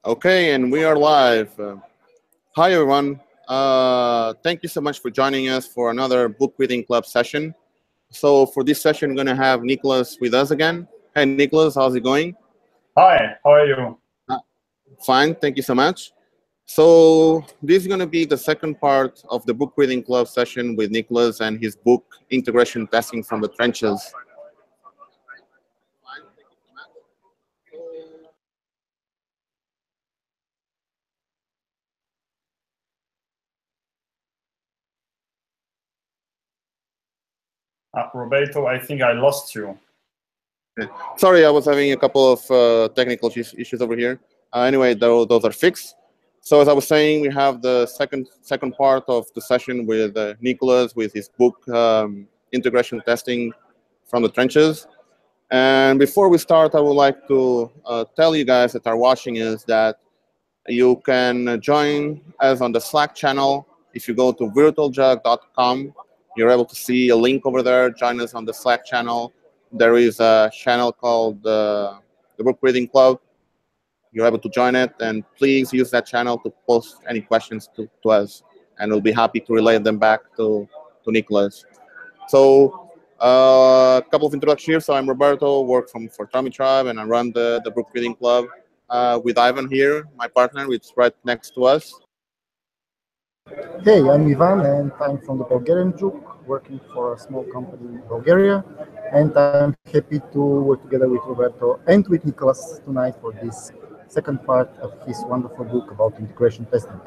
Okay, and we are live. Hi, everyone. Thank you so much for joining us for another book reading club session. So for this session, we're going to have Nicolas with us again. Hey, Nicolas, how's it going? Hi, how are you? Fine, thank you so much. So this is going to be the second part of the book reading club session with Nicolas and his book, Integration Testing from the Trenches. Roberto, I think I lost you. Sorry, I was having a couple of technical issues over here. Anyway, those are fixed. So as I was saying, we have the second part of the session with Nicolas with his book, Integration Testing from the Trenches. And before we start, I would like to tell you guys that are watching is that you can join us on the Slack channel. If you go to virtualjug.com, you're able to see a link over there. Join us on the Slack channel. There is a channel called the Book Reading Club. You're able to join it, and please use that channel to post any questions to us, and we'll be happy to relay them back to Nicolas. So a couple of introductions here. So I'm Roberto, work for Tommy Tribe, and I run the Book Reading Club with Ivan here, my partner, which is right next to us. Hey, I'm Ivan, and I'm from the Bulgarian Juk, working for a small company in Bulgaria. And I'm happy to work together with Roberto and with Nicolas tonight for this second part of his wonderful book about integration testing.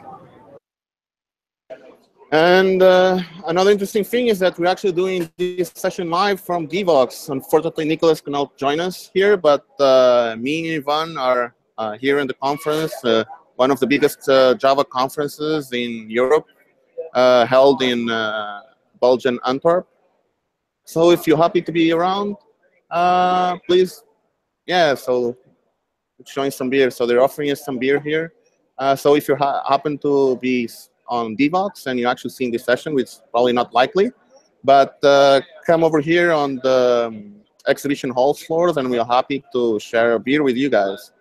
And another interesting thing is that we're actually doing this session live from Devox. Unfortunately, Nicolas cannot join us here, but me and Ivan are here in the conference, one of the biggest Java conferences in Europe, held in Belgian Antwerp. So if you're happy to be around, please, yeah, so showing some beer. So they're offering us some beer here. So if you happen to be on Devox and you're actually seeing this session, which is probably not likely, but come over here on the exhibition halls floors and we're happy to share a beer with you guys.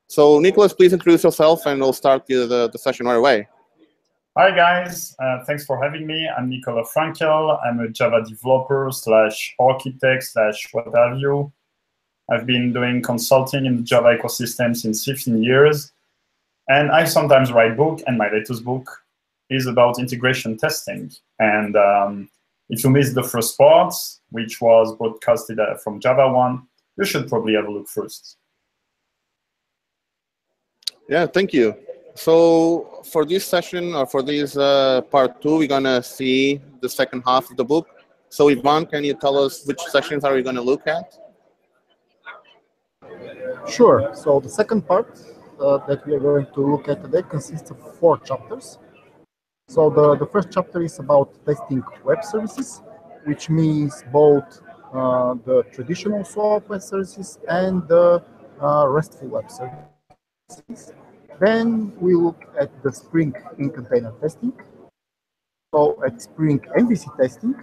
So Nicolas, please introduce yourself and we'll start the session right away. Hi guys, thanks for having me. I'm Nicolas Fränkel. I'm a Java developer / architect / what have you. I've been doing consulting in the Java ecosystem since 15 years. And I sometimes write books, and my latest book is about integration testing. And if you missed the first part, which was broadcasted from Java 1, you should probably have a look first. Yeah, thank you. So for this session, or for this part 2, we're going to see the second half of the book. So Ivan, can you tell us which sections are we going to look at? Sure. So the second part that we are going to look at today consists of 4 chapters. So the first chapter is about testing web services, which means both the traditional SOAP web services and the RESTful web services. Then we look at the Spring in-container testing, so at Spring MVC testing,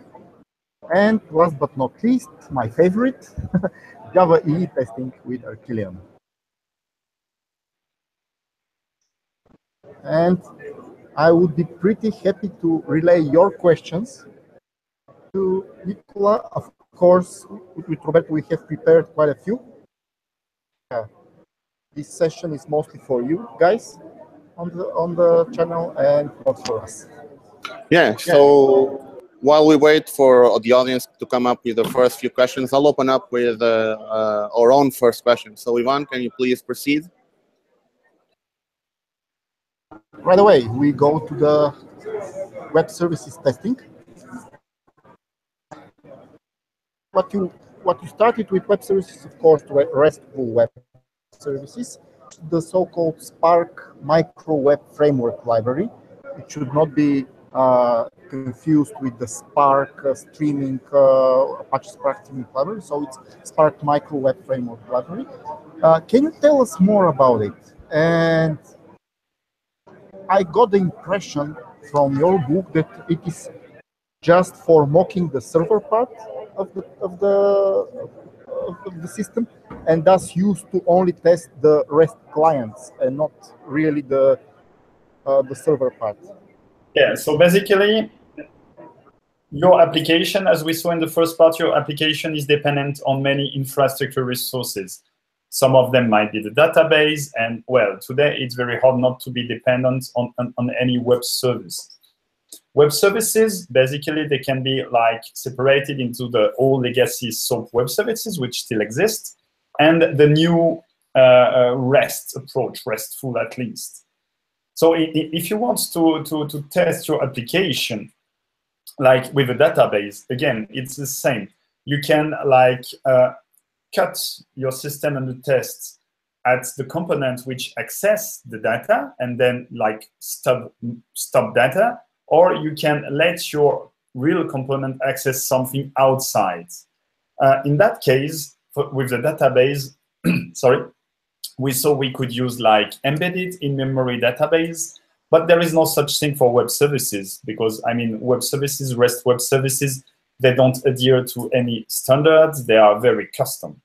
and last but not least, my favorite, Java EE testing with Killian. And I would be pretty happy to relay your questions to Nicolas. Of course, with Roberto, we have prepared quite a few. This session is mostly for you guys on the channel and not for us. Yeah, so while we wait for the audience to come up with the first few questions, I'll open up with our own first question. So Ivan, can you please proceed? Right away, we go to the web services testing. What you started with web services, of course, RESTful web services, the so-called Spark micro web framework library. It should not be confused with the Spark streaming, Apache Spark streaming library. So it's Spark micro web framework library. Can you tell us more about it? And I got the impression from your book that it is just for mocking the server part of of the system, and thus used to only test the REST clients and not really the server part. Yeah, so basically, your application, as we saw in the first part, your application is dependent on many infrastructure resources. Some of them might be the database, and well, today it's very hard not to be dependent on any web service. Web services, basically, they can be like separated into the old legacy SOAP web services, which still exist, and the new REST approach, RESTful at least. So if you want to test your application, like with a database, again, it's the same. You can like cut your system and the tests at the component which access the data and then like stop data, or you can let your real component access something outside. In that case, with the database, sorry, we saw we could use like embedded in-memory database, but there is no such thing for web services because, I mean, web services, REST web services, they don't adhere to any standards. They are very custom.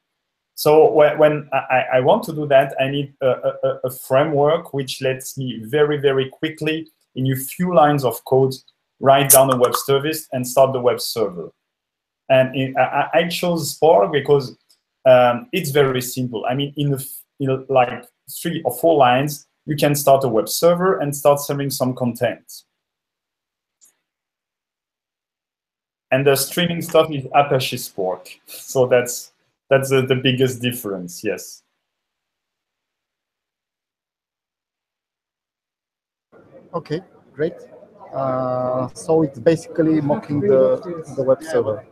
So when I want to do that, I need a framework which lets me very, very quickly, in a few lines of code, write down a web service and start the web server. And I chose Spark because it's very simple. I mean, in like 3 or 4 lines, you can start a web server and start serving some content. And the streaming stuff is Apache Spark. So that's the biggest difference, yes. Okay, great. So it's basically mocking the web server.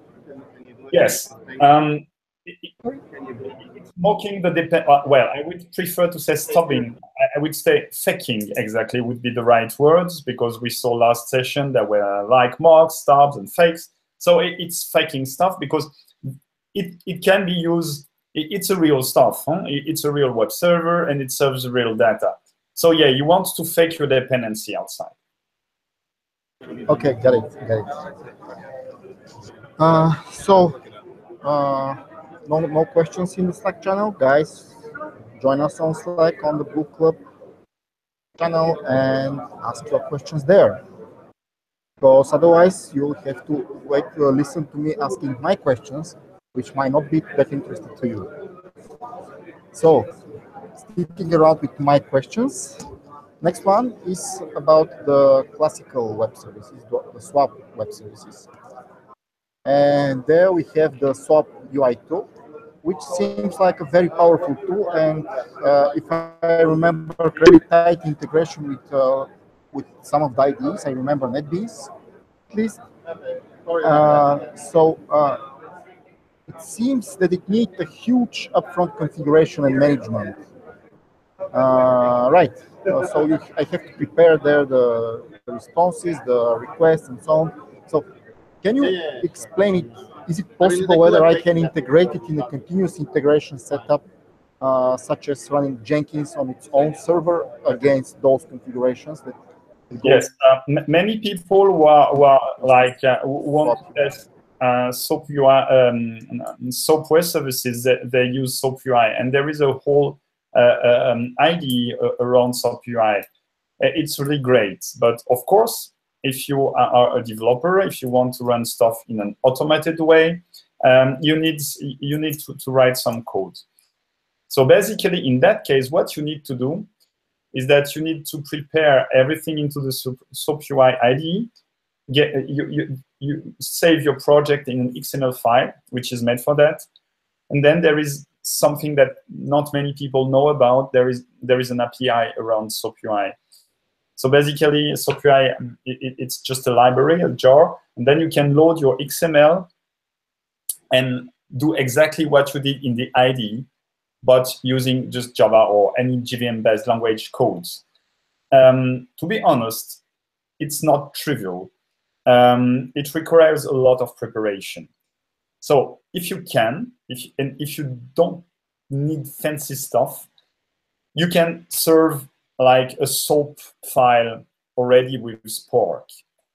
Yes. It's mocking the well, I would prefer to say stopping. I would say faking exactly would be the right words, because we saw last session there were like mocks, stops, and fakes. So it's faking stuff because it can be used. It's a real stuff. Huh? It's a real web server and it serves real data. So yeah, you want to fake your dependency outside. Okay, got it. No questions in the Slack channel, guys. Join us on Slack on the book club channel and ask your questions there. Because otherwise, you'll have to wait to listen to me asking my questions, which might not be that interesting to you. So, sticking around with my questions. Next one is about the classical web services, the SWAP web services. And there we have the SWAP UI tool, which seems like a very powerful tool. And if I remember correctly, tight integration with some of the IDEs. I remember NetBeans, at least. It seems that it needs a huge upfront configuration and management. Right. So I have to prepare there the responses, the requests, and so on. So can you explain it? Is it possible whether I can integrate it in a continuous integration setup, such as running Jenkins on its own server against those configurations? Yes, many people who are like want to test SOAP UI, SOAP web services. They use SOAP UI, and there is a whole IDE around SOAP UI. It's really great, but of course, if you are a developer, if you want to run stuff in an automated way, you need to write some code. So basically, in that case, what you need to do is that you need to prepare everything into the SOAP UI IDE. You save your project in an XML file, which is made for that. And then there is something that not many people know about. There is an API around SOAP UI. So basically, SOAP UI, it's just a library, a jar, and then you can load your XML and do exactly what you did in the IDE, but using just Java or any JVM-based language codes. To be honest, it's not trivial. It requires a lot of preparation. So if you can, if you don't need fancy stuff, you can serve like a SOAP file already with Spark.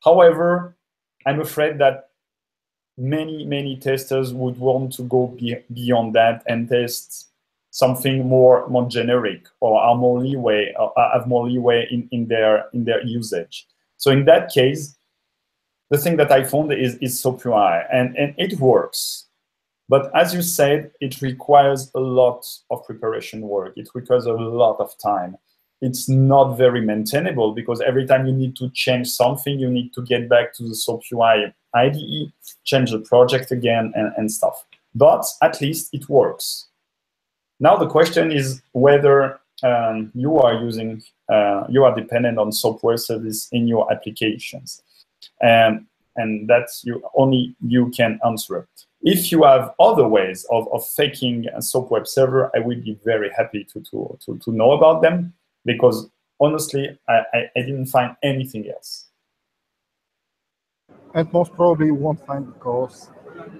However, I'm afraid that many testers would want to go beyond that and test something more generic, or have more leeway in their usage. So in that case, the thing that I found is SoapUI, and it works. But as you said, it requires a lot of preparation work. It requires a lot of time. It's not very maintainable, because every time you need to change something, you need to get back to the SoapUI IDE, change the project again, and stuff. But at least it works. Now the question is whether you are dependent on software service in your applications, and that's only you can answer. If you have other ways of faking a SOAP web server, I would be very happy to know about them, because honestly, I didn't find anything else. And most probably you won't find, because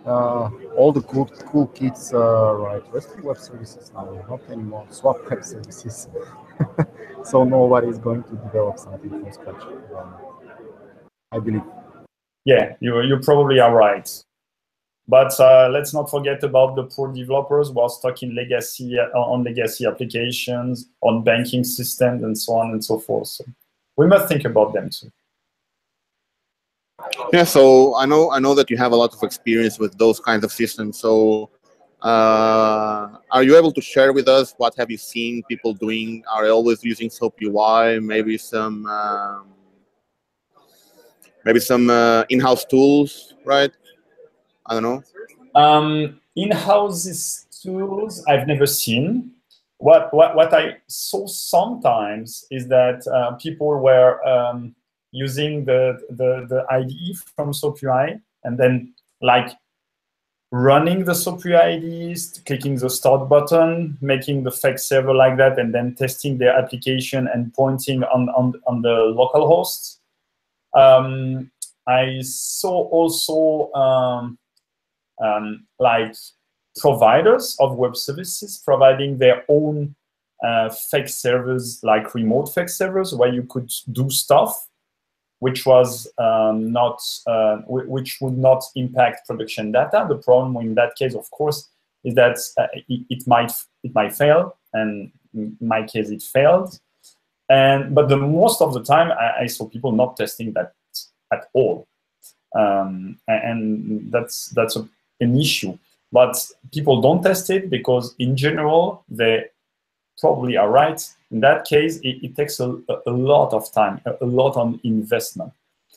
all the cool kids write RESTful web services now, not anymore swap web services. So nobody is going to develop something from scratch, I believe. Yeah, you probably are right. But let's not forget about the poor developers who are stuck in legacy applications, on banking systems, and so on and so forth. So we must think about them too. Yeah, so I know that you have a lot of experience with those kinds of systems. So are you able to share with us what have you seen people doing? Are they always using SoapUI? Maybe some in-house tools, right? I don't know. In-house tools I've never seen. What I saw sometimes is that people were using the IDE from SoapUI, and then like running the SoapUI IDE, clicking the start button, making the fake server like that, and then testing their application and pointing on the local hosts. I saw also like providers of web services providing their own fake servers, like remote fake servers, where you could do stuff which was which would not impact production data. The problem in that case, of course, is that it might fail, and in my case, it failed. But the most of the time, I saw people not testing that at all, and that's an issue. But people don't test it because, in general, they probably are right. In that case, it takes a lot of time, a lot of investment.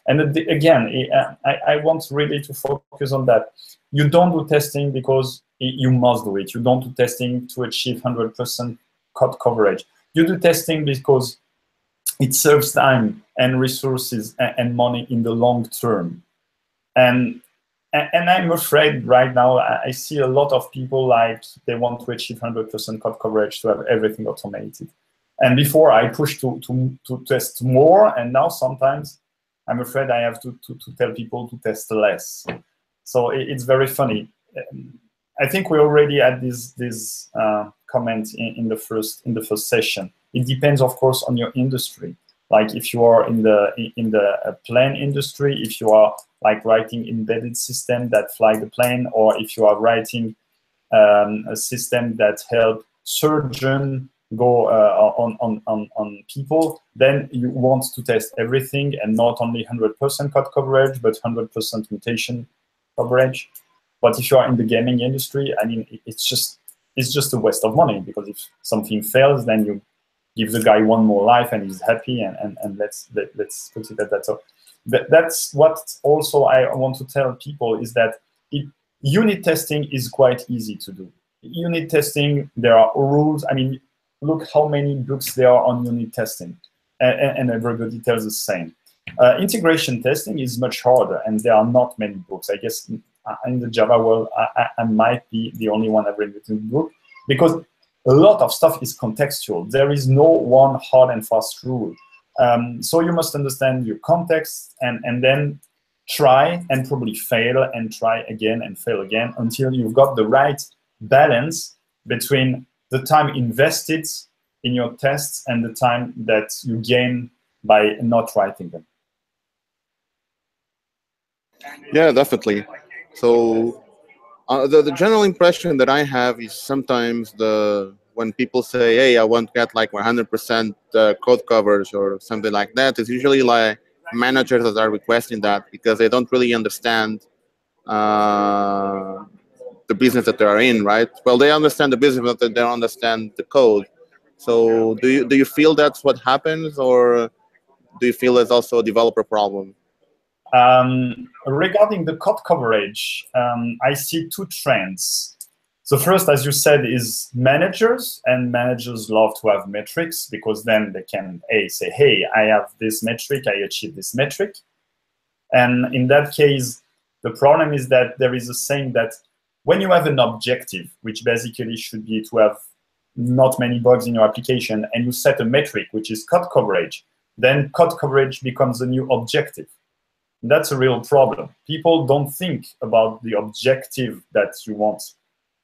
And again, I want really to focus on that. You don't do testing because you must do it. You don't do testing to achieve 100% code coverage. You do testing because it saves time and resources and money in the long term. And I'm afraid right now I see a lot of people like they want to achieve 100% code coverage, to have everything automated. And before I pushed to test more, and now sometimes I'm afraid I have to tell people to test less. So it's very funny. I think we already had this comment in the first session. It depends, of course, on your industry. Like if you are in the plane industry, if you are like writing embedded system that fly the plane, or if you are writing a system that help surgeon go on people, then you want to test everything and not only 100% code coverage, but 100% mutation coverage. But if you are in the gaming industry, I mean, it's just a waste of money, because if something fails, then you give the guy one more life and he's happy, and let's put it at that. So that's what also I want to tell people, is that unit testing is quite easy to do. Unit testing, there are rules. I mean, look how many books there are on unit testing, and everybody tells the same. Integration testing is much harder, and there are not many books. I guess in the Java world, I might be the only one I've read written book, because a lot of stuff is contextual. There is no one hard and fast rule. So you must understand your context, and then try and probably fail and try again and fail again until you've got the right balance between the time invested in your tests and the time that you gain by not writing them. Yeah, definitely. So the general impression that I have is sometimes when people say, "Hey, I want to get like 100% code coverage" or something like that, it's usually like managers that are requesting that because they don't really understand the business that they are in, right? Well, they understand the business, but they don't understand the code. So, do you feel that's what happens, or do you feel it's also a developer problem? Regarding the code coverage, I see two trends. So first, as you said, is managers, and managers love to have metrics because then they can say, hey, I have this metric, I achieved this metric. And in that case, the problem is that there is a saying that when you have an objective, which basically should be to have not many bugs in your application, and you set a metric, which is code coverage, then code coverage becomes a new objective. That's a real problem. People don't think about the objective that you want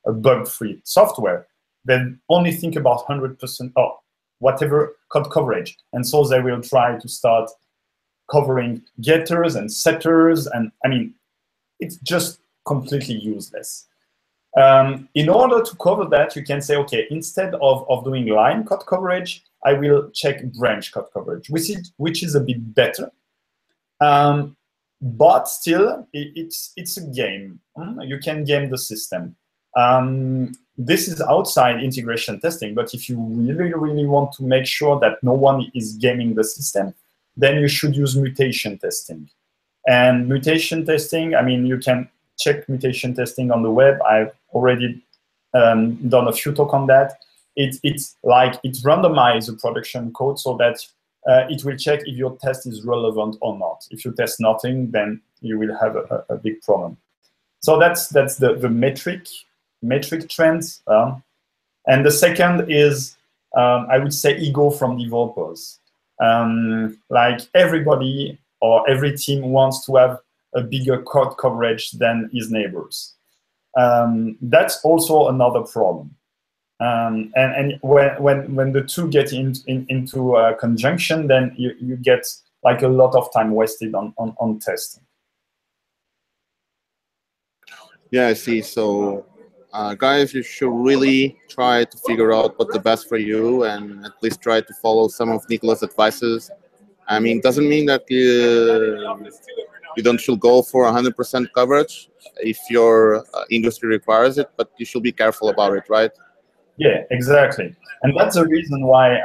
a bug-free software. They only think about 100% or whatever code coverage. And so they will try to start covering getters and setters. And I mean, it's just completely useless. In order to cover that, you can say, okay, instead of doing line code coverage, I will check branch code coverage, which is a bit better. But still, it's a game. You can game the system. This is outside integration testing, but if you really, really want to make sure that no one is gaming the system, then you should use mutation testing. And mutation testing, I mean, you can check mutation testing on the web. I've already done a few talks on that. It's like it randomizes the production code so that it will check if your test is relevant or not. If you test nothing, then you will have a big problem. So that's the metric trends. And the second is, I would say, ego from developers. Like everybody or every team wants to have a bigger code coverage than his neighbors. That's also another problem. And when the two get into conjunction, then you get like a lot of time wasted on testing. Yeah, I see. So, guys, you should really try to figure out what's the best for you, and at least try to follow some of Nicolas' advices. I mean, doesn't mean that you should go for 100% coverage if your industry requires it, but you should be careful about it, right? Yeah, exactly. And that's the reason why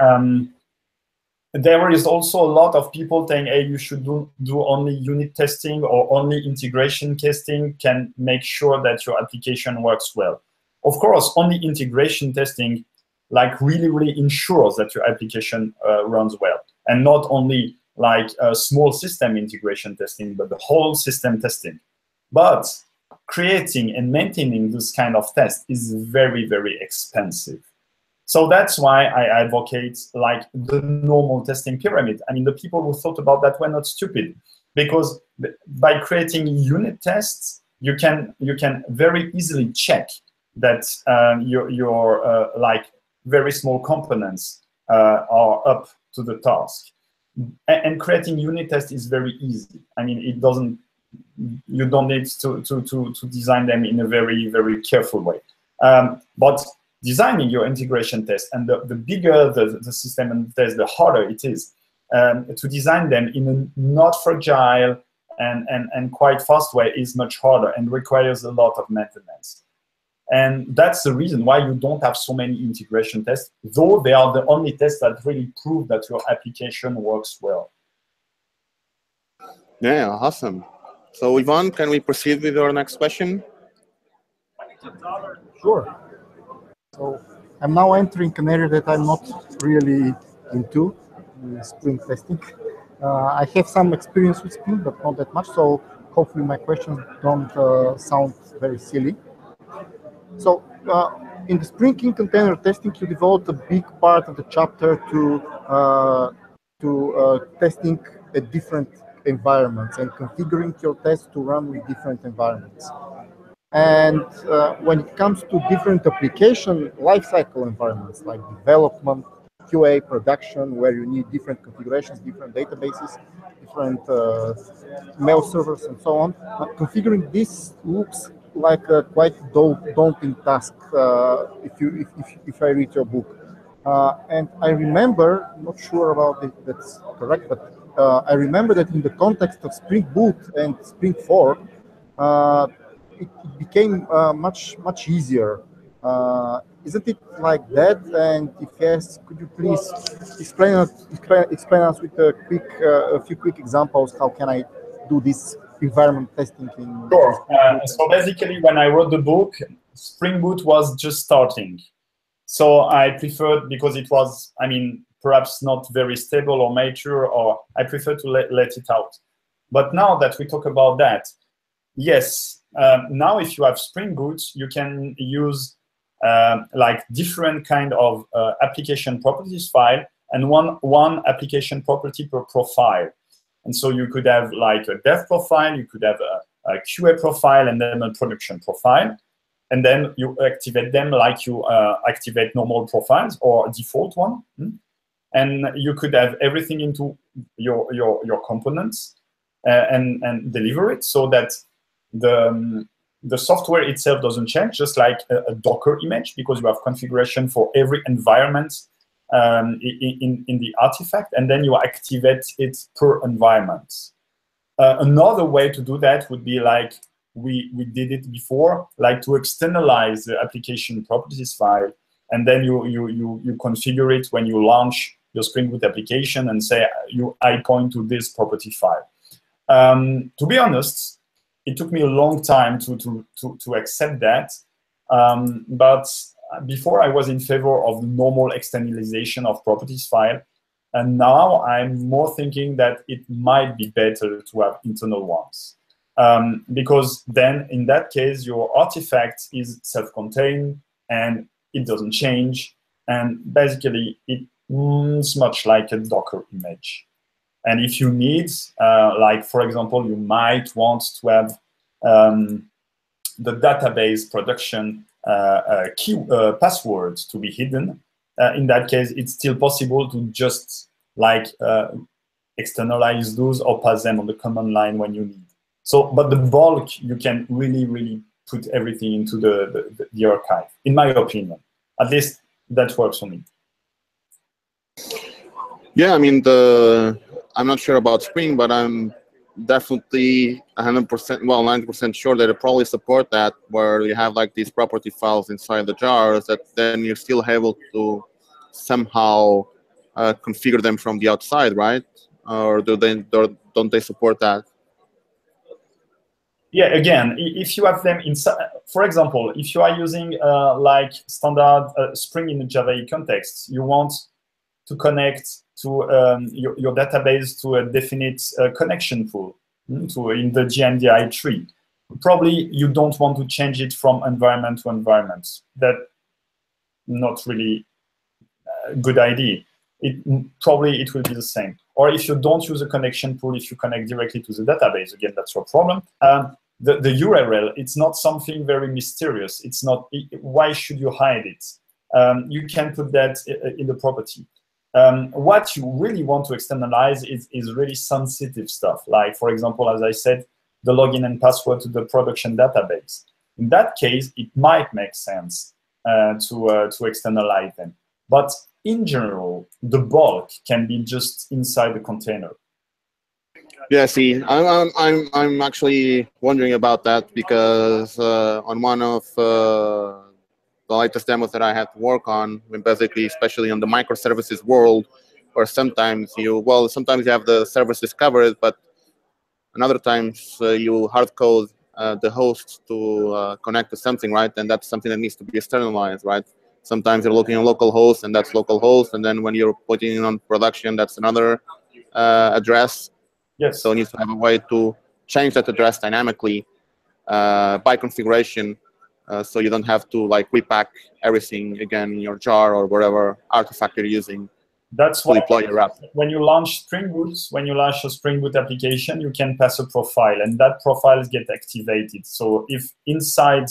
there is also a lot of people saying, hey, you should do only unit testing or only integration testing can make sure that your application works well. Of course, only integration testing like really, really ensures that your application runs well. And not only like small system integration testing, but the whole system testing. But creating and maintaining this kind of test is very, very expensive. So that's why I advocate like the normal testing pyramid. I mean, the people who thought about that were not stupid, because by creating unit tests, you can very easily check that your like very small components are up to the task. And creating unit tests is very easy. I mean, you don't need to design them in a very, very careful way. But designing your integration test, and the bigger the system and test, the harder it is to design them in a not fragile and quite fast way is much harder and requires a lot of maintenance. And that's the reason why you don't have so many integration tests, though they are the only tests that really prove that your application works well. Yeah, awesome. So, Yvonne, can we proceed with our next question? Sure. So I'm now entering an area that I'm not really into, Spring testing. I have some experience with Spring, but not that much, so hopefully my questions don't sound very silly. So in the Spring in container testing, you devote a big part of the chapter to testing at different environments and configuring your tests to run with different environments. And when it comes to different application lifecycle environments like development, QA production, where you need different configurations, different databases, different mail servers, and so on. Configuring this looks like a quite daunting task if I read your book. And I remember, I'm not sure about it, that's correct, but I remember that in the context of Spring Boot and Spring 4, it became much easier. Isn't it like that? And if yes, could you please explain us with a few quick examples? How can I do this environment testing in? Sure. So basically, when I wrote the book, Spring Boot was just starting. So I preferred, because it was, I mean, perhaps not very stable or mature, or I prefer to let it out. But now that we talk about that, yes, now if you have Spring Boot, you can use like different kind of application properties file, and one application property per profile. And so you could have like a dev profile, you could have a QA profile, and then a production profile. And then you activate them like you activate normal profiles or default one. And you could have everything into your components and deliver it so that the software itself doesn't change, just like a Docker image, because you have configuration for every environment in the artifact, and then you activate it per environment. Another way to do that would be like we did it before, like to externalize the application properties file, and then you configure it when you launch your Spring Boot application and say I point to this property file. To be honest, it took me a long time to accept that, but before I was in favor of the normal externalization of properties file, and now I'm more thinking that it might be better to have internal ones. Because then in that case, your artifact is self-contained and it doesn't change. And basically, it's much like a Docker image. And if you need, like, for example, you might want to have the database production passwords to be hidden. In that case, it's still possible to just like externalize those or pass them on the command line when you need. So, but the bulk, you can really put everything into the archive, in my opinion. At least that works for me. Yeah, I mean, I'm not sure about Spring, but I'm definitely 100%, well, 90% sure that it probably support that, where you have like these property files inside the jars that then you're still able to somehow configure them from the outside, right? Or don't they support that? Yeah, again, if you have them inside, for example, if you are using like standard Spring in the Java context, you want to connect to your database to a definite connection pool in the GNDI tree. Probably you don't want to change it from environment to environment. That's not really a good idea. Probably it will be the same. Or if you don't use a connection pool, if you connect directly to the database, again, that's your problem. The URL, it's not something very mysterious. It's not, why should you hide it? You can put that in the property. What you really want to externalize is really sensitive stuff. Like, for example, as I said, the login and password to the production database. In that case, it might make sense to externalize them. But in general, the bulk can be just inside the container. Yeah, see, I'm actually wondering about that because on one of the latest demos that I had to work on, when basically, especially on the microservices world, where sometimes you have the services covered, but another times you hard code the host to connect to something, right? And that's something that needs to be externalized, right? Sometimes you're looking at local host, and that's local host, and then when you're putting it on production, that's another address. Yes. So it needs to have a way to change that address dynamically by configuration, so you don't have to like repack everything again in your jar or whatever artifact you're using. That's to why deploy your app. When you launch Spring Boot, when you launch a Spring Boot application, you can pass a profile, and that profile gets activated. So if inside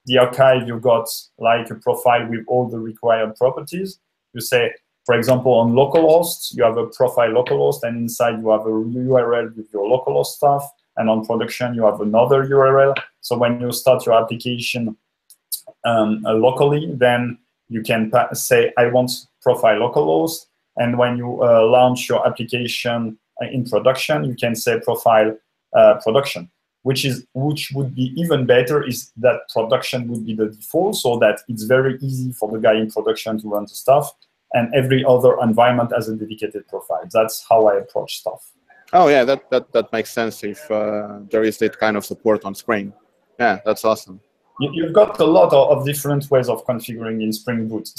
the archive you got like a profile with all the required properties, you say, For example, on localhost, you have a profile localhost, and inside you have a URL with your localhost stuff. And on production, you have another URL. So when you start your application locally, then you can say, I want profile localhost. And when you launch your application in production, you can say profile production, which would be even better is that production would be the default, so that it's very easy for the guy in production to run the stuff, and every other environment has a dedicated profile. That's how I approach stuff. Oh yeah, that makes sense if there is that kind of support on Spring. Yeah, that's awesome. You've got a lot of different ways of configuring in Spring Boot.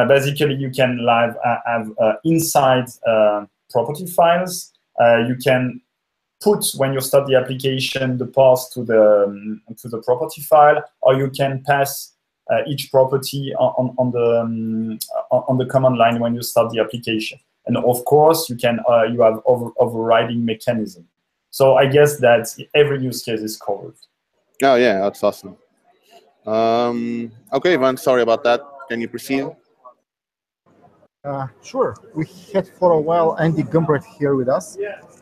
Basically, you can have inside property files. You can put, when you start the application, the path to the property file, or you can pass each property on the command line when you start the application. And of course, you have overriding mechanism. So I guess that every use case is covered. Oh yeah, that's awesome. Okay, Ivan, sorry about that. Can you proceed? Sure. We had for a while Andy Gumbrecht here with us,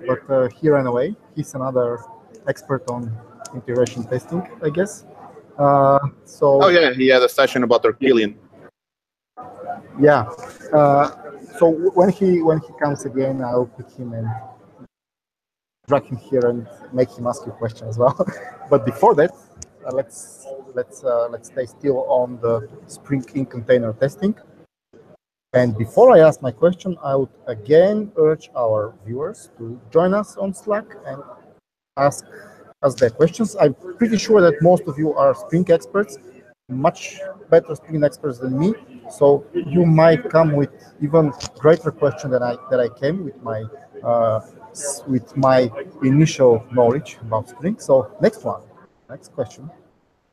but he ran away. He's another expert on integration testing, I guess. Oh yeah, he had a session about their Killian. Yeah. So when he comes again, I'll pick him and drag him here and make him ask you questions as well. But before that, let's stay still on the Spring in container testing. And before I ask my question, I would again urge our viewers to join us on Slack and ask us their questions. I'm pretty sure that most of you are Spring experts, much better Spring experts than me. So you might come with even greater question than I came with my initial knowledge about Spring. So next question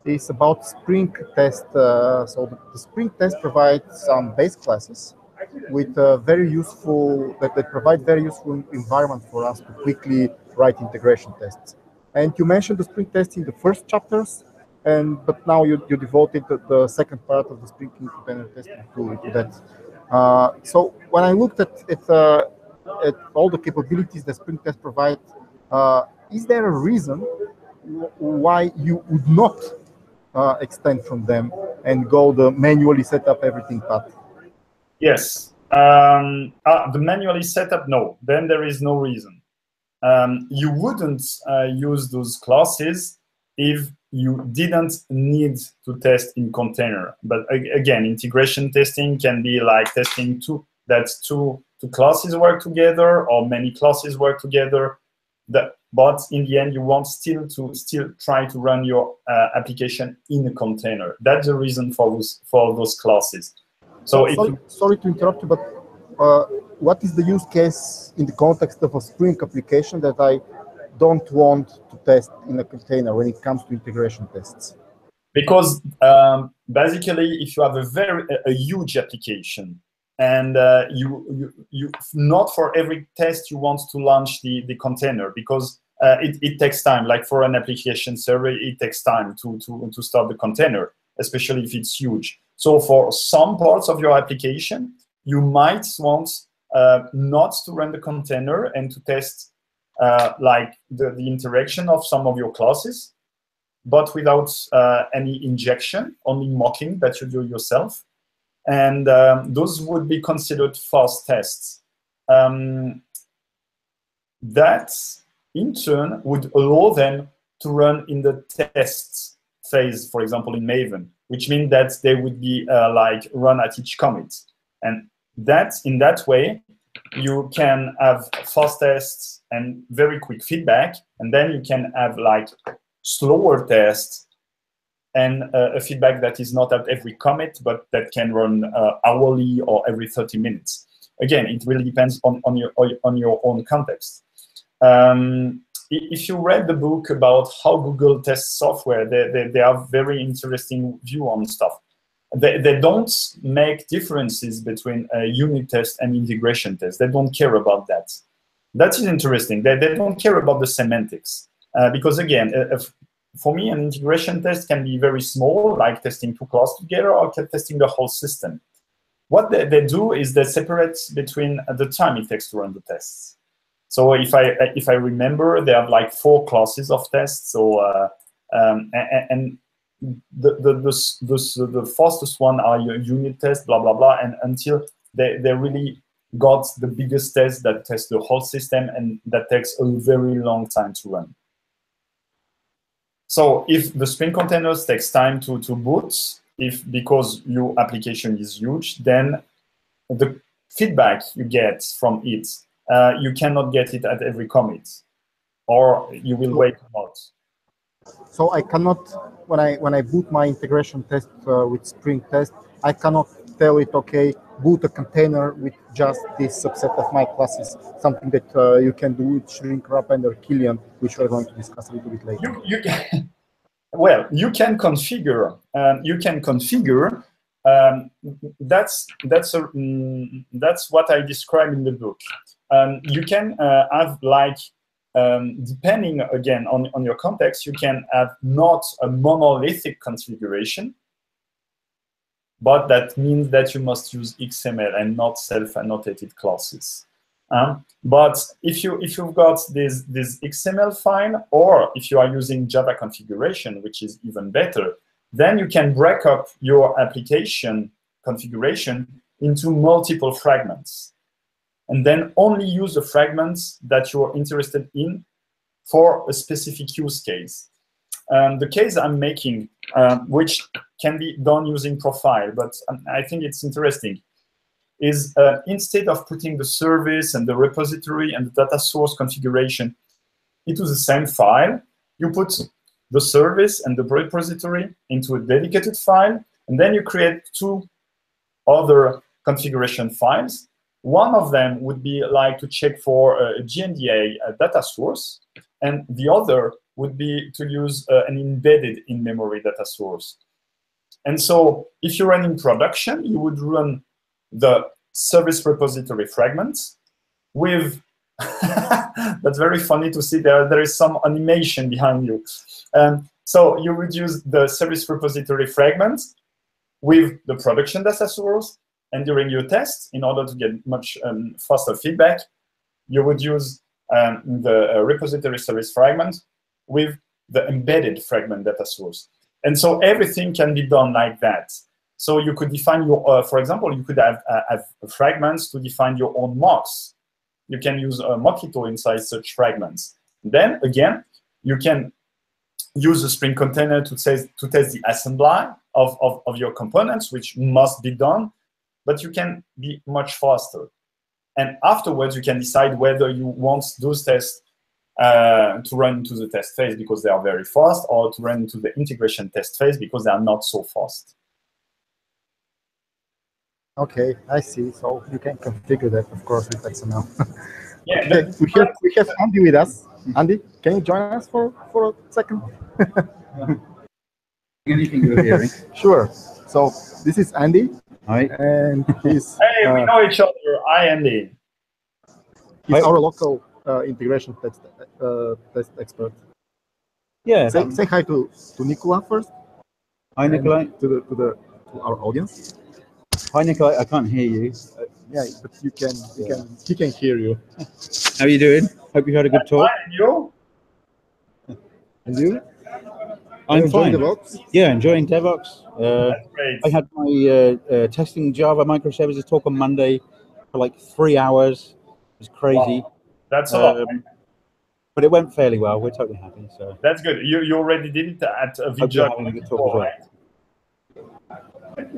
is about Spring test. So the Spring test provides some base classes with very useful that provide very useful environment for us to quickly write integration tests. And you mentioned the Spring test in the first chapters, but now you devoted the second part of the Spring container testing to that. So when I looked at all the capabilities that Spring test provide, is there a reason why you would not extend from them and go the manually set up everything path? Yes. The manually set up, no. Then there is no reason. You wouldn't use those classes if you didn't need to test in container. But again, integration testing can be like testing two classes work together or many classes work together. But in the end, you want still try to run your application in a container. That's the reason for those classes. So sorry to interrupt you, but what is the use case in the context of a Spring application that I don't want to test in a container when it comes to integration tests? Because basically, if you have a huge application and you not for every test you want to launch the container, because it takes time. Like for an application server, it takes time to start the container, especially if it's huge. So for some parts of your application, you might want not to run the container and to test like the interaction of some of your classes, but without any injection, only mocking that you do yourself. And those would be considered fast tests. That, in turn, would allow them to run in the tests phase, for example, in Maven, which means that they would be like run at each commit. And in that way, you can have fast tests and very quick feedback, and then you can have like slower tests and a feedback that is not at every commit, but that can run hourly or every 30 minutes. Again, it really depends on your own context. If you read the book about how Google tests software, they have very interesting view on stuff. They don't make differences between a unit test and integration test. They don't care about that. That is interesting. They don't care about the semantics. Because again, for me, an integration test can be very small, like testing two classes together or testing the whole system. what they do is they separate between the time it takes to run the tests. So if I remember, they have like 4 classes of tests. So and the fastest one are your unit tests, blah blah blah, and until they really got the biggest test that tests the whole system, and that takes a very long time to run. So if the Spring containers takes time to boot, because your application is huge, then the feedback you get from it, you cannot get it at every commit, or you will wait a lot. So I cannot, when I boot my integration test with Spring test, I cannot tell it, okay, boot a container with just this subset of my classes, something that you can do with shrink wrap or Killian, which we're going to discuss a little bit later. You can, well, you can configure. That's what I describe in the book. You can have like, depending again on your context, you can have not a monolithic configuration, but that means that you must use XML and not self-annotated classes. But if you've got this XML file, or if you are using Java configuration, which is even better, then you can break up your application configuration into multiple fragments, and then only use the fragments that you're interested in for a specific use case. The case I'm making, which can be done using Profile, but I think it's interesting, is instead of putting the service and the repository and the data source configuration into the same file, you put the service and the repository into a dedicated file, and then you create 2 other configuration files. One of them would be like to check for a GNDA data source, and the other would be to use an embedded in-memory data source. And so if you run in production, you would run the service repository fragments with, that's very funny to see, there is some animation behind you. So you would use the service repository fragments with the production data source, and during your test, in order to get much faster feedback, you would use the repository service fragment with the embedded fragment data source. And so everything can be done like that. So you could define your, for example, you could have fragments to define your own mocks. You can use a Mockito inside such fragments. Then again, you can use a Spring container to test the assembly of your components, which must be done, but you can be much faster. And afterwards, you can decide whether you want those tests to run into the test phase because they are very fast, or to run into the integration test phase because they are not so fast. Okay, I see. So you can configure that, of course, with XML. Yeah, okay, we have Andy with us. Andy, can you join us for a second? Anything you're hearing? Sure. So this is Andy. Hi. And he's hey, we know each other. Hi, Andy. He's our local integration test expert. Yeah. Say hi to Nicolas first. Hi, Nicolas. To our audience. Hi, Nicolas. I can't hear you. Yeah, but he can hear you. How are you doing? Hope you had a good talk. Hi, and you? And you? I'm fine. DevOps? Yeah, enjoying DevOps. That's great. I had my testing Java microservices talk on Monday for like 3 hours. It was crazy. Wow. That's a lot. But it went fairly well. We're totally happy. So that's good. You already did it at Vidya 24, right?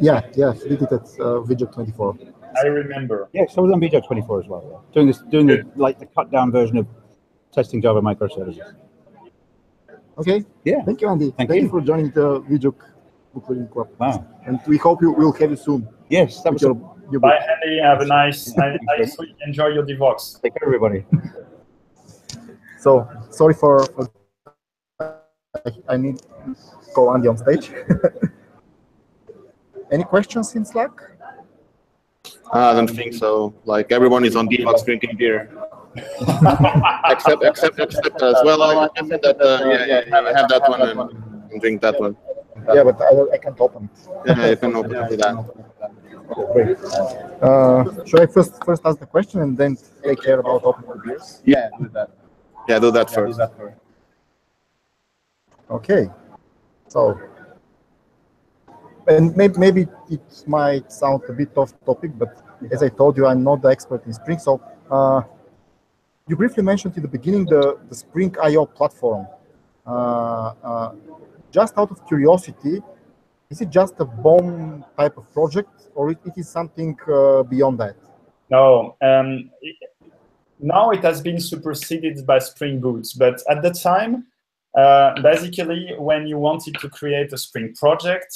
Yeah, we did it at Vidya 24. I remember. Yeah, so I was on Vidya 24 as well. Yeah. Doing the cut down version of testing Java microservices. Okay. Yeah. Thank you, Andy. Thank you you for joining the Vidya book reading club. Wow. And we hope we'll have you soon. Yes, that was your Bye, Andy. Have a nice week. Enjoy your DevOps. Take care, everybody. So sorry for I need to call Andy on stage. Any questions in Slack? I don't think so. Like everyone is on DevOps drinking beer. except as well. I said that I have that one and drink that one. Yeah, but I can't open it. Yeah, you can open it with that. Great. Should I first ask the question and then take care about open beers? Yeah, do that. Yeah, do that first. Okay. So, and maybe it might sound a bit off topic, but as I told you, I'm not the expert in Spring. So, you briefly mentioned in the beginning the Spring IO platform. Just out of curiosity, is it just a BOM type of project, or it is something beyond that? No. Now it has been superseded by Spring Boot, but at the time, basically, when you wanted to create a Spring project,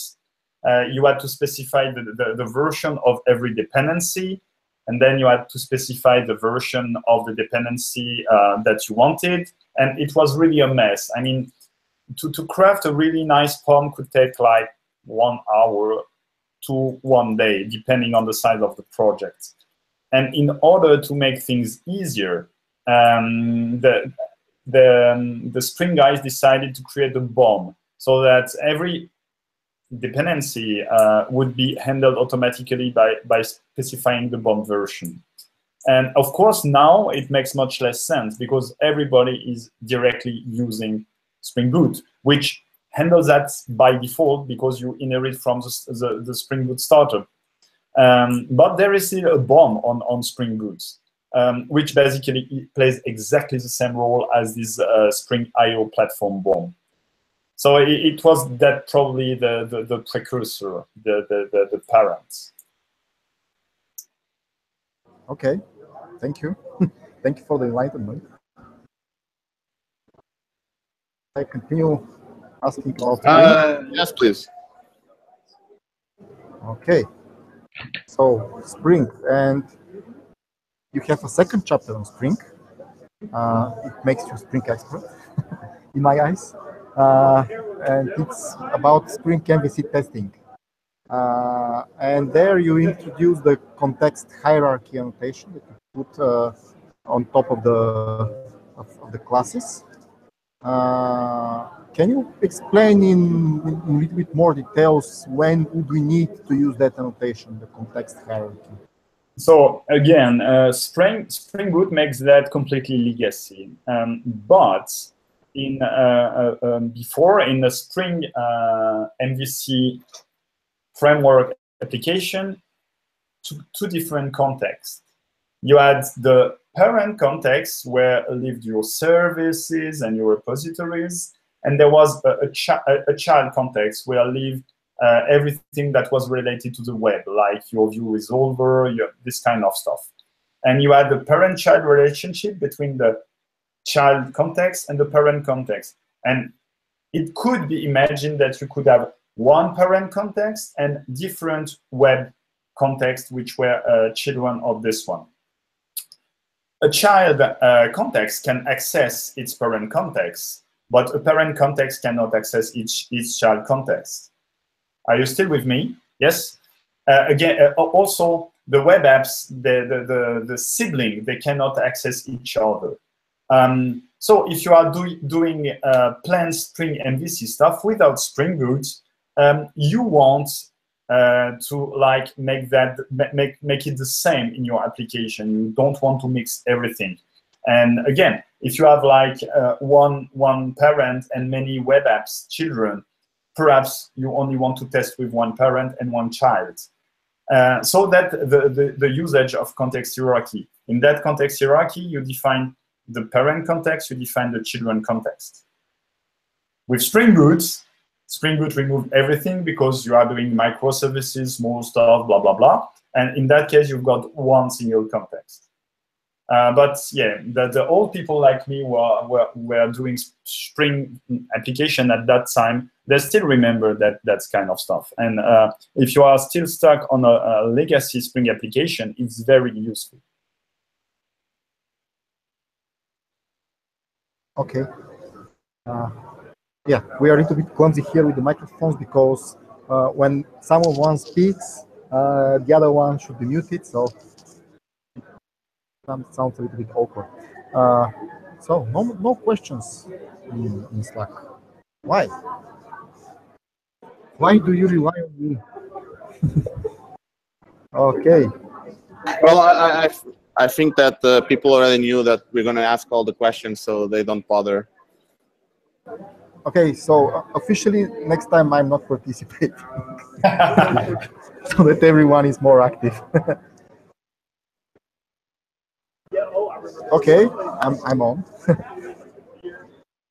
you had to specify the version of every dependency, and then you had to specify the version of the dependency that you wanted, and it was really a mess. I mean, to craft a really nice POM could take like 1 hour to 1 day, depending on the size of the project. And in order to make things easier, the Spring guys decided to create a BOM so that every dependency would be handled automatically by specifying the BOM version. And of course, now it makes much less sense because everybody is directly using Spring Boot, which handles that by default because you inherit from the Spring Boot startup. But there is still a BOM on Spring Boot, which basically plays exactly the same role as this Spring IO platform BOM. So it was that probably the precursor, the parent. Okay, thank you. Thank you for the enlightenment. I continue asking about Spring. Yes, please. Okay. So Spring, and you have a second chapter on Spring. It makes you Spring expert, in my eyes. And it's about Spring MVC testing. And there you introduce the context hierarchy annotation that you put on top of the classes. Can you explain in a little bit more details when would we need to use that annotation, the context hierarchy? So again, Spring Boot makes that completely legacy. But in before in the Spring MVC framework application, two different contexts. You had the parent context where lived your services and your repositories, and there was a child context where lived everything that was related to the web, like your view resolver, this kind of stuff. And you had the parent-child relationship between the child context and the parent context. And it could be imagined that you could have one parent context and different web contexts which were children of this one. A child context can access its parent context, but a parent context cannot access its child context. Are you still with me? Yes? Again, also, the web apps, the sibling, they cannot access each other. So if you are doing plain Spring MVC stuff without Spring Boot, you want to like make it the same in your application. You don't want to mix everything. And again, if you have like one parent and many web apps children, perhaps you only want to test with one parent and one child. So that the usage of context hierarchy. In that context hierarchy, you define the parent context, you define the children context. With Spring Boot removed everything because you are doing microservices, small stuff, blah, blah, blah. And in that case, you've got one single context. But yeah, the old people like me were doing Spring application at that time. They still remember that kind of stuff. And if you are still stuck on a legacy Spring application, it's very useful. Okay. Yeah, we are a little bit clumsy here with the microphones because when someone speaks, the other one should be muted. So that sounds a little bit awkward. So no questions in Slack. Why? Why do you rely on me? Okay. Well, I think that people already knew that we're going to ask all the questions, so they don't bother. Okay, so officially next time I'm not participating, so that everyone is more active. Okay, I'm on.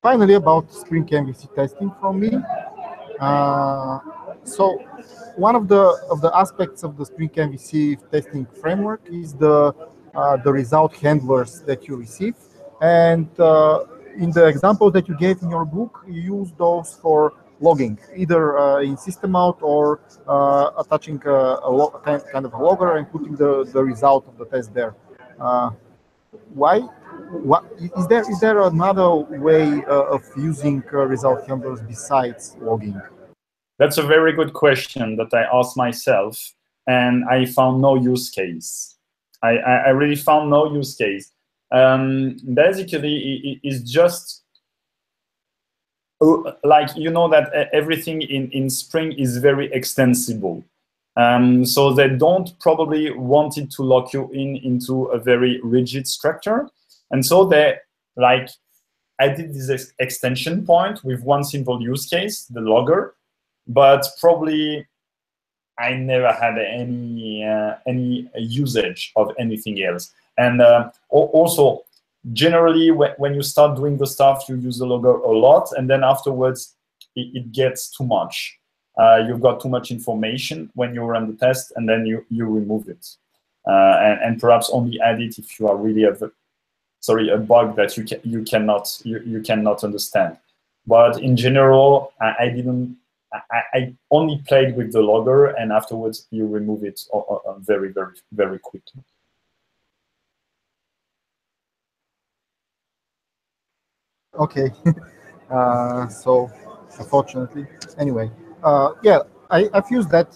Finally, about Spring MVC testing from me. So one of the aspects of the Spring MVC testing framework is the result handlers that you receive, and in the example that you gave in your book, you use those for logging, either in system out or attaching kind of a logger and putting the result of the test there. Why? What is there another way of using result handlers besides logging? That's a very good question that I asked myself, and I found no use case. I really found no use case. Basically, it's just like, you know, that everything in Spring is very extensible. So they don't probably want it to lock you into a very rigid structure. And so they, like, I did this extension point with one simple use case, the logger, but probably I never had any usage of anything else. And also, generally, when you start doing the stuff, you use the logger a lot, and then afterwards, it gets too much. You've got too much information when you run the test, and then you remove it, and perhaps only add it if you are really a bug that you cannot understand. But in general, I only played with the logger, and afterwards you remove it very, very, very quickly. Okay, so unfortunately, anyway, yeah, I've used that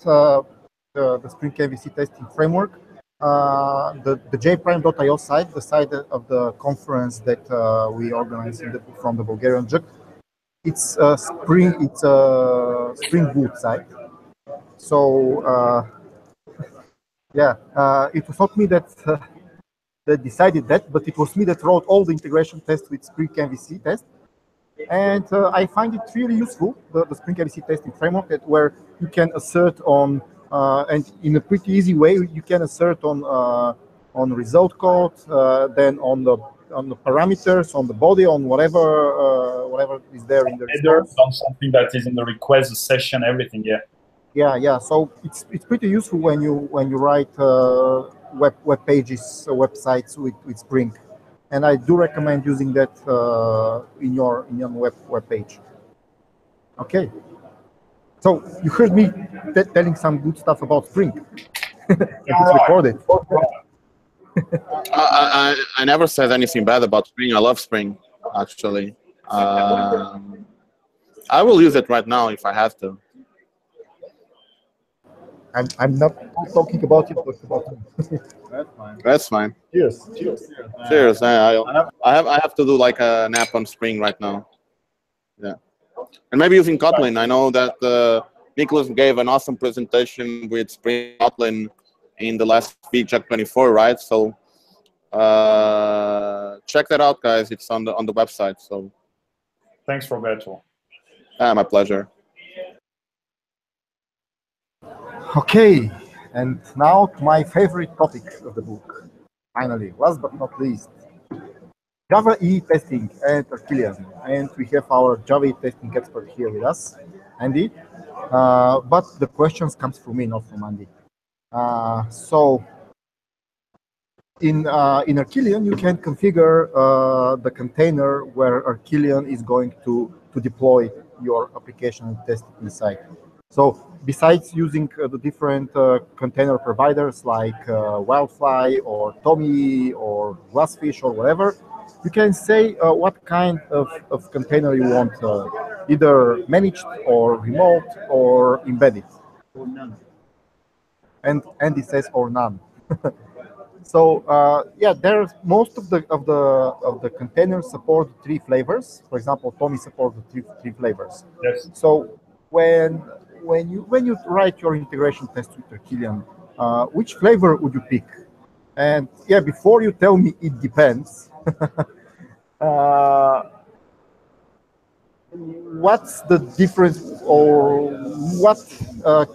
the Spring MVC testing framework, the jprime.io site, the site of the conference that we organized from the Bulgarian JUC. It's a Spring Boot site. So yeah, it was not me that decided that, but it was me that wrote all the integration tests with Spring MVC test. And I find it really useful, the Spring MVC testing framework, where you can assert on, and in a pretty easy way, you can assert on result code, then on the parameters, on the body, on whatever is there in the response. On something that is in the request, the session, everything, yeah. Yeah. So it's pretty useful when you write web pages, websites with Spring, and I do recommend using that in your web page. Okay. So you heard me telling some good stuff about Spring. It's recorded. I never said anything bad about Spring. I love Spring, actually. I will use it right now if I have to. I'm not talking about it, but about you. That's fine. That's fine. Cheers. Cheers. I have to do like a nap on Spring right now. Yeah, and maybe using Kotlin. I know that Nicolas gave an awesome presentation with Spring Kotlin in the last JUC 24, right? So check that out, guys. It's on the website. So thanks, Roberto. My pleasure. Okay, and now to my favorite topic of the book. Finally, last but not least, Java EE testing and Killian. And we have our Java EE testing expert here with us, Andy. But the questions comes from me, not from Andy. So in Killian, you can configure the container where Killian is going to deploy your application and test it inside. So besides using the different container providers like Wildfly or Tommy or Glassfish or whatever, you can say what kind of container you want, either managed or remote or embedded. Or none. And it says or none. So yeah, there's most of the containers support 3 flavors. For example, Tommy supports the three flavors. Yes. So when you write your integration test with Killian, which flavor would you pick? And yeah, before you tell me it depends, what's the difference, or what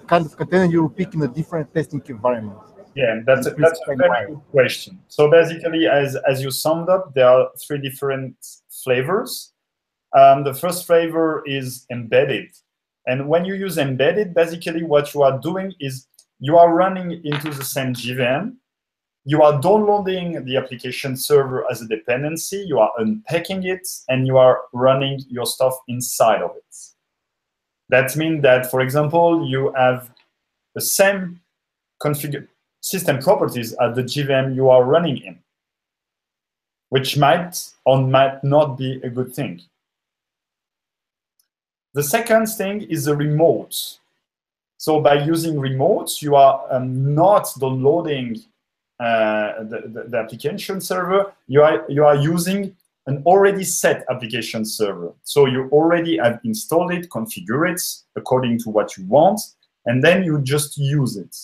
kind of container you pick in a different testing environment? Yeah, that's a very good question. So basically, as you summed up, there are 3 different flavors. The first flavor is embedded. And when you use embedded, basically what you are doing is you are running into the same JVM. You are downloading the application server as a dependency. You are unpacking it, and you are running your stuff inside of it. That means that, for example, you have the same system properties as the JVM you are running in, which might or might not be a good thing. The second thing is the remote. So by using remotes, you are not downloading the application server. You are using an already set application server. So you already have installed it, configure it according to what you want, and then you just use it.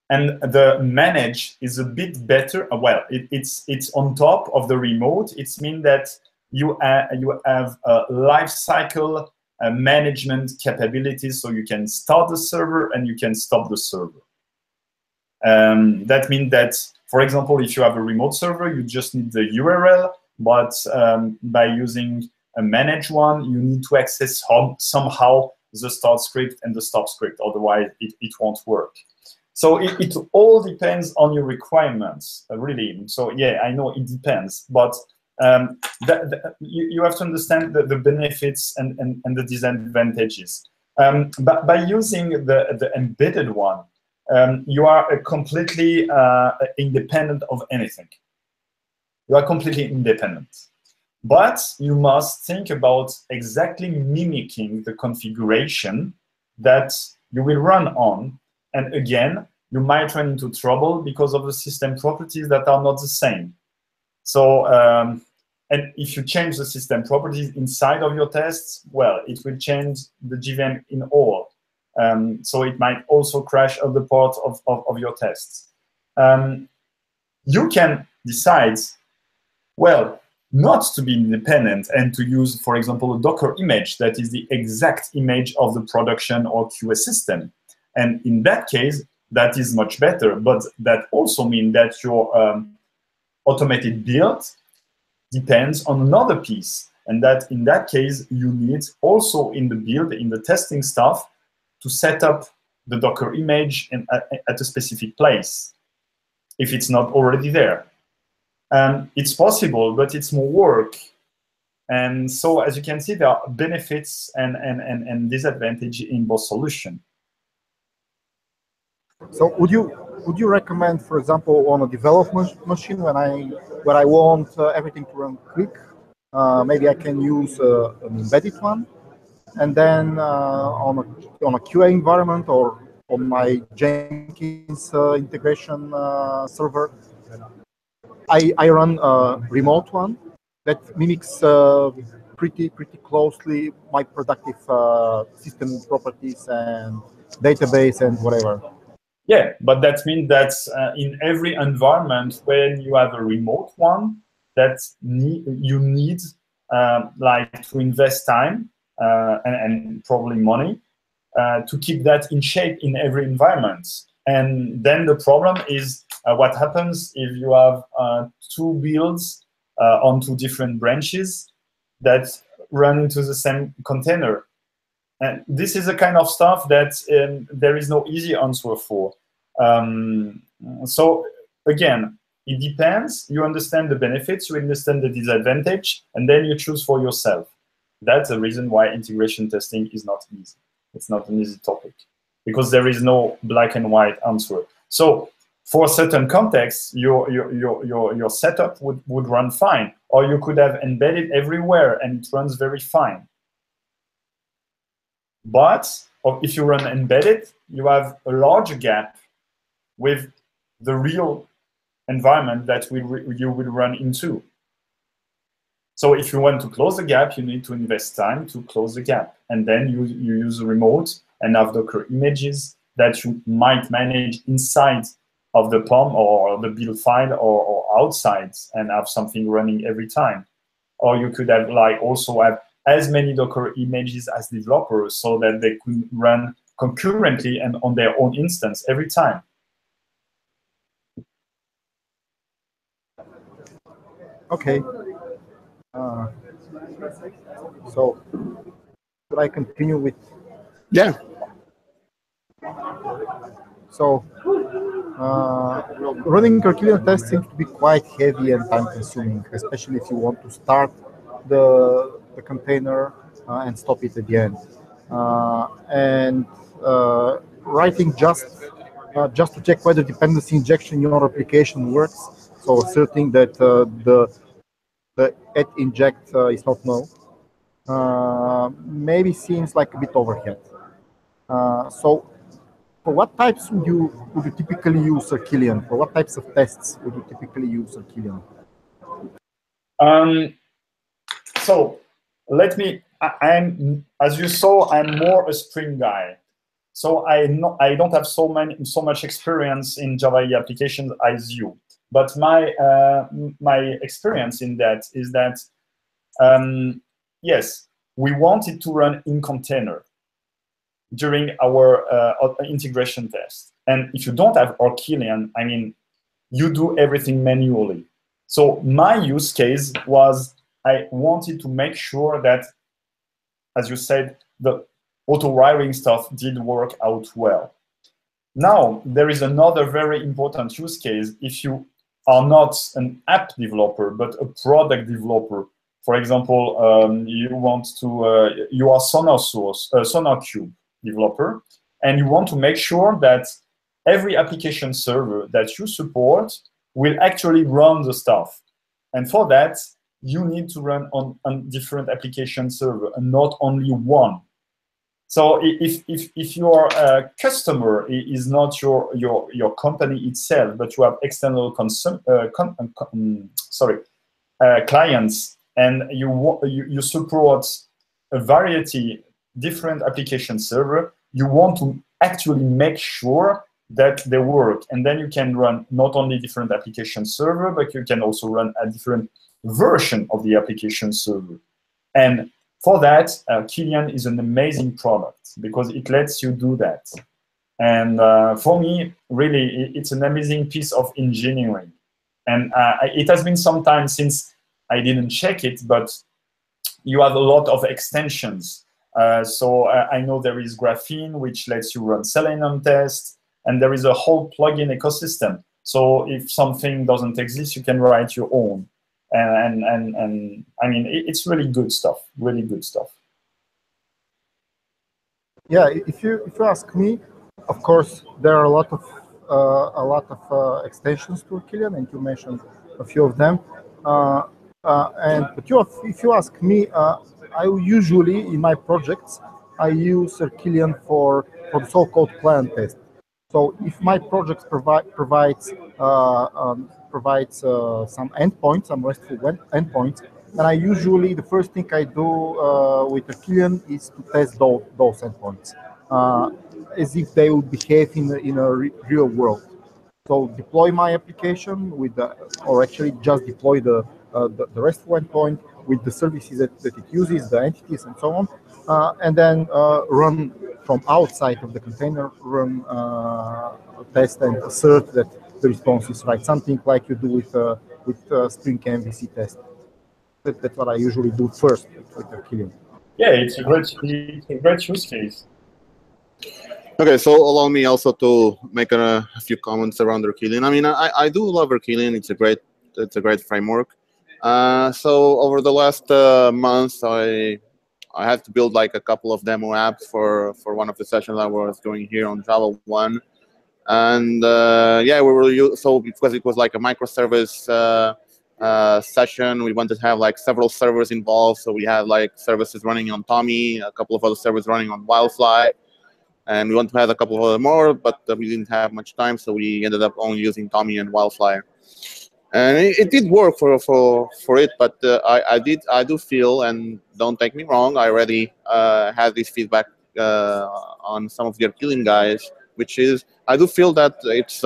And the manage is a bit better. Well, it's on top of the remote. It means that you have a life cycle management capabilities, so you can start the server and you can stop the server. That means that, for example, if you have a remote server, you just need the URL, but by using a managed one, you need to access somehow the start script and the stop script, otherwise it won't work. So it all depends on your requirements, really. So yeah, I know it depends, but you have to understand the benefits and the disadvantages. But by using the embedded one, you are completely independent of anything. You are completely independent. But you must think about exactly mimicking the configuration that you will run on. And again, you might run into trouble because of the system properties that are not the same. So, and if you change the system properties inside of your tests, well, it will change the JVM in all. So it might also crash other parts of your tests. You can decide, well, not to be independent and to use, for example, a Docker image that is the exact image of the production or QA system. And in that case, that is much better. But that also means that your automated build depends on another piece. And that in that case, you need also in the build, in the testing stuff, to set up the Docker image at a specific place, if it's not already there. It's possible, but it's more work. And so, as you can see, there are benefits and disadvantages in both solutions. So would you recommend, for example, on a development machine, when I want everything to run quick, maybe I can use an embedded one, and then on a QA environment or on my Jenkins integration server, I run a remote one that mimics pretty closely my productive system properties and database and whatever. Yeah, but that means that in every environment, when you have a remote one, that you need like to invest time and probably money to keep that in shape in every environment. And then the problem is what happens if you have 2 builds on 2 different branches that run into the same container. And this is the kind of stuff that there is no easy answer for. So again, it depends. You understand the benefits, you understand the disadvantage, and then you choose for yourself. That's the reason why integration testing is not easy. It's not an easy topic because there is no black and white answer. So for certain contexts, your setup would run fine, or you could have embedded everywhere and it runs very fine. But if you run embedded, you have a large gap with the real environment that you will run into. So if you want to close the gap, you need to invest time to close the gap. And then you use a remote and have Docker images that you might manage inside of the POM or the build file or outside and have something running every time. Or you could have also have as many Docker images as developers so that they could run concurrently and on their own instance every time. Okay. So, should I continue with? Yeah. So, running Killian tests seems to be quite heavy and time-consuming, especially if you want to start the container and stop it at the end. Writing just to check whether dependency injection in your application works, so asserting that the at inject is not null, maybe seems like a bit overhead. So for what types would you typically use Killian? For what types of tests would you typically use Killian? So let me. As you saw, I'm more a Spring guy. So I don't have so much experience in Java applications as you. But my experience in that is that yes, we want it to run in container during our integration test. And if you don't have Killian, I mean, you do everything manually. So my use case was I wanted to make sure that, as you said, the auto-wiring stuff did work out well. Now, there is another very important use case if you are not an app developer, but a product developer. For example, you are SonarCube developer, and you want to make sure that every application server that you support will actually run the stuff. And for that, you need to run on different application server and not only one. So if your customer is not your company itself, but you have external clients, and you support a variety different application server, you want to actually make sure that they work, and then you can run not only different application server, but you can also run a different version of the application server. And for that, Killian is an amazing product because it lets you do that. And for me, really, it's an amazing piece of engineering. And it has been some time since I didn't check it, but you have a lot of extensions. So I know there is Graphene, which lets you run Selenium tests, and there is a whole plugin ecosystem. So if something doesn't exist, you can write your own. And I mean, it's really good stuff, really good stuff. Yeah, if you ask me, of course, there are a lot of extensions to Killian, and you mentioned a few of them. If you ask me, I usually in my projects I use Killian for the so-called client test. So if my project provides some endpoints, some RESTful endpoints, then I usually, the first thing I do with Killian is to test those endpoints as if they would behave in a real world. So deploy my application or actually just deploy the RESTful endpoint with the services that it uses, the entities and so on, and then run from outside of the container, run test and assert that the response is right. Something like you do with Spring MVC test. That's what I usually do first with Killian. Yeah, it's a great use case. Okay, so allow me also to make a few comments around Killian. I mean, I do love Killian. It's a great framework. So over the last months, I had to build like a couple of demo apps for one of the sessions I was doing here on Java 1. And yeah, we were so because it was like a microservice session, we wanted to have like several servers involved. So we had like services running on Tommy, a couple of other servers running on Wildfly, and we wanted to have a couple of other more, but we didn't have much time, so we ended up only using Tommy and Wildfly. And it did work for it, but I do feel, and don't take me wrong, I already had this feedback on some of the Killian guys, which is I do feel that it's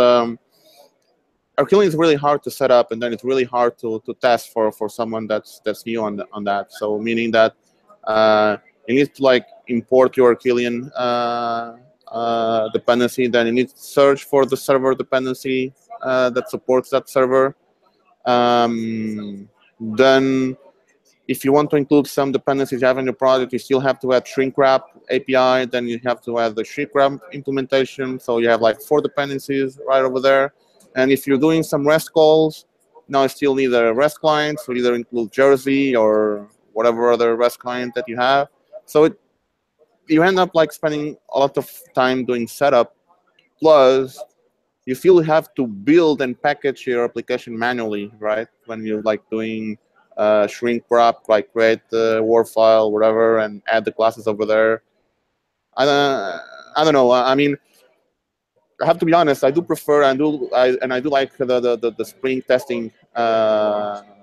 our Killian is really hard to set up, and then it's really hard to test for someone that's new on that. So meaning that you need to like import your Killian dependency, then you need to search for the server dependency that supports that server. Then if you want to include some dependencies you have in your project, you still have to add shrink wrap API, then you have to add the shrink wrap implementation. So you have like 4 dependencies right over there. And if you're doing some REST calls, now you still need a REST client, so either include Jersey or whatever other REST client that you have. So you end up like spending a lot of time doing setup, plus you still have to build and package your application manually, right? When you're like doing shrink wrap, like create the war file, whatever, and add the classes over there. I don't know. I mean, I have to be honest. I do prefer and I do like the Spring testing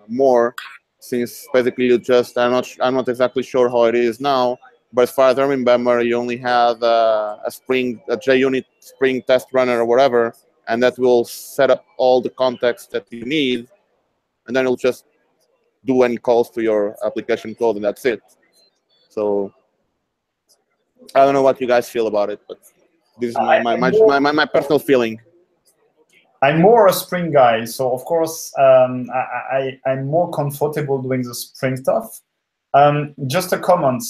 more, since basically you just I'm not exactly sure how it is now, but as far as I remember, you only have a JUnit Spring test runner or whatever, and that will set up all the context that you need, and then it'll just do any calls to your application code, and that's it. So I don't know what you guys feel about it, but this is my personal feeling. I'm more a Spring guy, so of course I'm more comfortable doing the Spring stuff. Just a comment: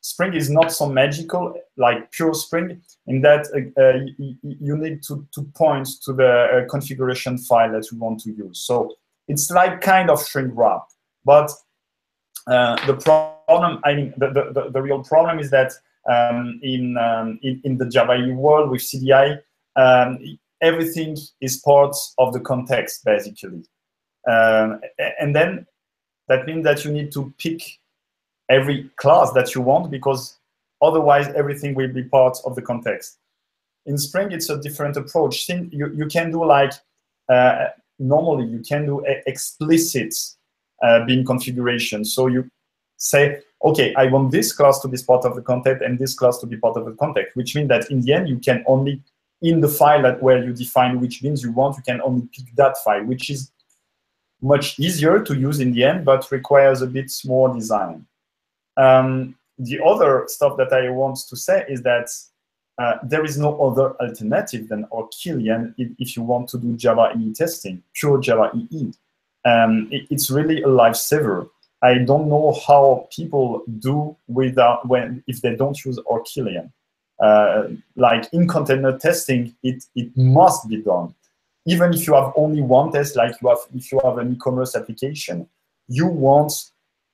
Spring is not so magical like pure Spring, in that you need to point to the configuration file that you want to use. So it's like kind of shrink wrap, but the problem, I mean, the real problem is that in the Java EE world with CDI, everything is part of the context, basically. And then that means that you need to pick every class that you want, because otherwise everything will be part of the context. In Spring, it's a different approach. You can do like, normally you can do explicit bin configuration. So you say, okay, I want this class to be part of the context and this class to be part of the context, which means that in the end, you can only, in the file where you define which bins you want, you can only pick that file, which is much easier to use in the end, but requires a bit more design. The other stuff that I want to say is that there is no other alternative than our Killian if you want to do Java EE testing, pure Java EE. It's really a lifesaver. I don't know how people do without if they don't use our Killian. Like in container testing, it must be done. Even if you have only one test, like if you have an e-commerce application, you want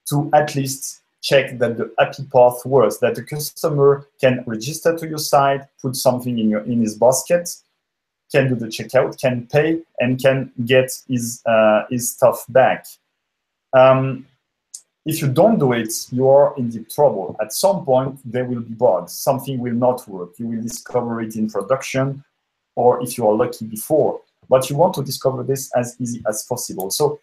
to at least check that the API path works, that the customer can register to your site, put something in his basket, can do the checkout, can pay, and can get his stuff back. If you don't do it, you are in deep trouble. At some point, there will be bugs. Something will not work. You will discover it in production, or if you are lucky before. But you want to discover this as easy as possible. So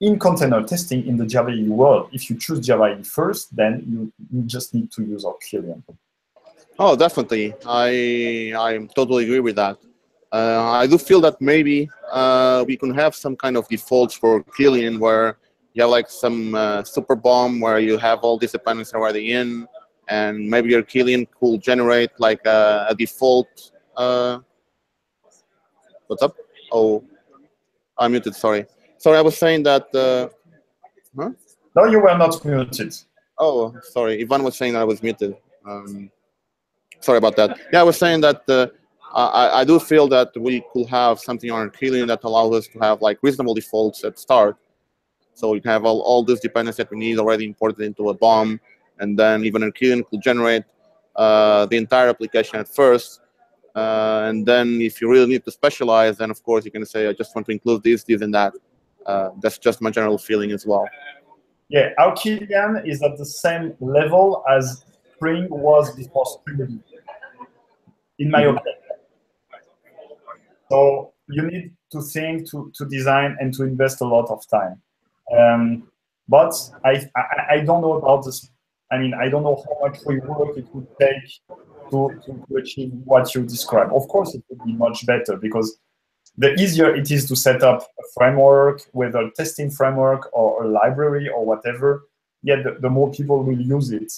in container testing in the Java EE world, if you choose Java EE first, then you just need to use our Killian. Oh, definitely. I totally agree with that. I do feel that maybe we can have some kind of defaults for Killian where you have like some super bomb where you have all these dependencies already in, and maybe your Killian could generate like a default. What's up? Oh, I'm muted. Sorry. Sorry, I was saying that. Huh? No, you were not muted. Oh, sorry. Ivan was saying that I was muted. Sorry about that. Yeah, I was saying that I do feel that we could have something on our Killian that allows us to have like reasonable defaults at start. So you can have all these dependencies that we need already imported into a BOM, and then even our Killian could generate the entire application at first. And then if you really need to specialize, then of course you can say, I just want to include this, and that. That's just my general feeling as well. Yeah, our Killian is at the same level as Spring was before Spring, in my opinion. So you need to think, to design, and to invest a lot of time. But I don't know about this. I mean, I don't know how much rework it would take to achieve what you describe. Of course, it would be much better because the easier it is to set up a framework, whether a testing framework or a library or whatever, yet the more people will use it.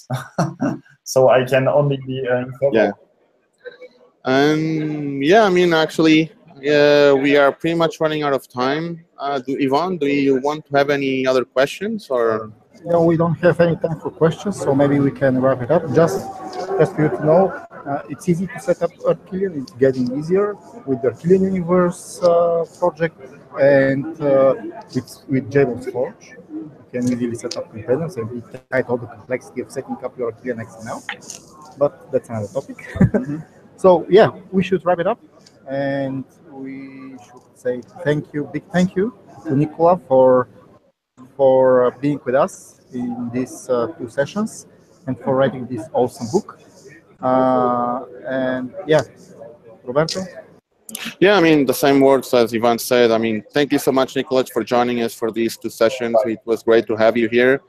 So I can only be in favor. Yeah. Yeah, I mean, actually, we are pretty much running out of time. Ivan, do you want to have any other questions or? No, we don't have any time for questions, so maybe we can wrap it up. Just for you to know, it's easy to set up Killian. It's getting easier with the Killian Universe project, and with JBoss Forge, you can easily set up containers and hide all the complexity of setting up your Killian XML. But that's another topic. So yeah, we should wrap it up, and we should say big thank you to Nicolas for being with us in these 2 sessions and for writing this awesome book. And yeah, Roberto? Yeah, I mean, the same words as Ivan said. I mean, thank you so much, Nicolas, for joining us for these 2 sessions. It was great to have you here.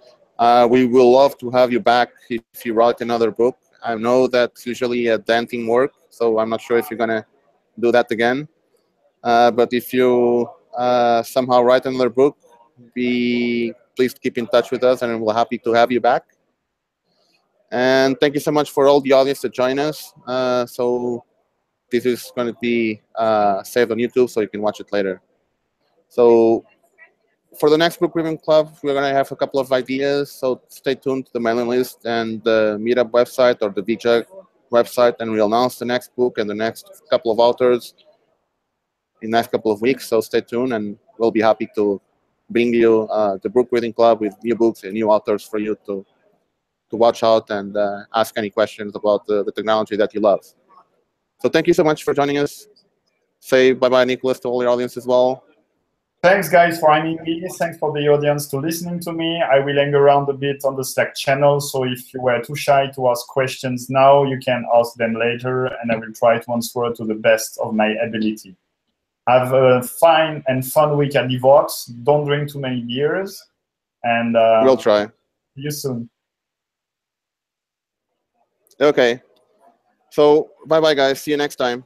We will love to have you back if you write another book. I know that's usually a daunting work, so I'm not sure if you're going to do that again. But if you somehow write another book, please keep in touch with us, and we're happy to have you back. And thank you so much for all the audience that join us. So this is going to be saved on YouTube, so you can watch it later. So for the next book review club, we're going to have a couple of ideas. So stay tuned to the mailing list and the Meetup website or the VJUG website, and we'll announce the next book and the next couple of authors in the next couple of weeks. So stay tuned, and we'll be happy to bring you the book reading club with new books and new authors for you to watch out and ask any questions about the technology that you love. So thank you so much for joining us. Say bye-bye, Nicolas, to all your audience as well. Thanks, guys, for having me. Thanks for the audience to listening to me. I will hang around a bit on the Slack channel, so if you were too shy to ask questions now, you can ask them later, and I will try to answer to the best of my ability. Have a fine and fun week at Devox. Don't drink too many beers, and we'll try. See you soon. Okay. So bye-bye, guys. See you next time.